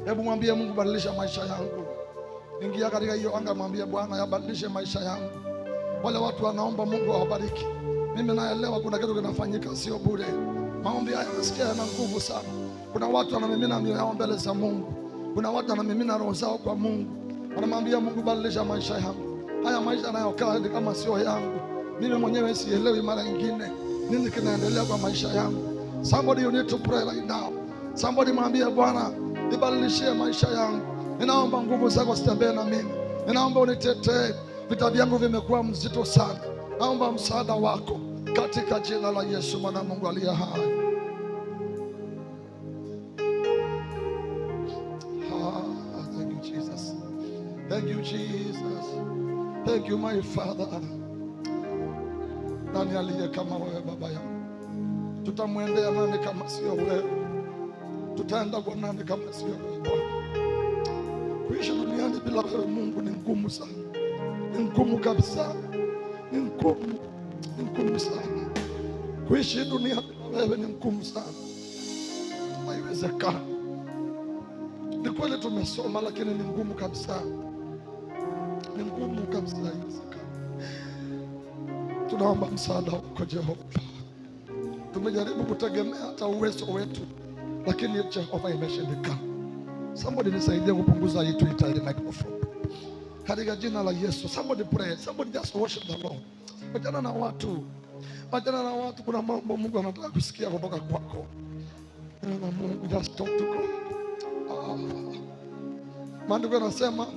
Hebu mwambie Mungu, badilisha maisha yangu. Ingia katika hiyo anga, mwambie Bwana, yabadilishe maisha yangu. Wale watu wanaomba Mungu awabariki. Mimi naelewa kuna kitu kinafanyika, sio bure. Maombi haya nasikia yana nguvu sana. Kuna watu wanamimina mioyo yao mbele za Mungu. Kuna watu wanamimina roho zao kwa Mungu. Wanamwambia Mungu, badilisha maisha yangu. Haya maisha yanayokaa ni kama sio yangu. Mimi mwenyewe sielewi mara nyingine nini kinaendelea kwa maisha yangu. Somebody you need to pray right now. Somebody mwambie Bwana, nibadilishie maisha yangu. Ninaomba nguvu zako zitembee na mimi. Ninaomba unitetee. Vita vyangu vimekuwa mzito sana. Naomba msaada wako katika jina la Yesu mwana wa Mungu aliye hai. Thank you Jesus. Thank you Jesus. Thank you my Father. Nani aliye kama wewe Baba yangu? Tutamwendea nani kama sio wewe? Tutaenda kwa nani kama sio wewe? Kuishi duniani bila wewe Mungu ni ngumu sana. Ni ngumu kabisa. Ni ngumu sana. Kuishi duniani bila wewe ni ngumu sana. Haiwezekani. Ni kweli tumesoma, lakini ni ngumu kabisa. Ni ngumu kabisa, haiwezekani. Tunaomba msaada wako Jehova. Tumejaribu kutegemea hata uwezo wetu, lakini Jehova imeshindikana. Somebody nisaidie kupunguza hii Twitter ile microphone. Katika jina la Yesu. Somebody pray. Somebody just worship the Lord. Wachana na watu. Wachana na watu, kuna mambo Mungu anataka kusikia kutoka kwako. Na Mungu, just talk to God. Maandiko yanasema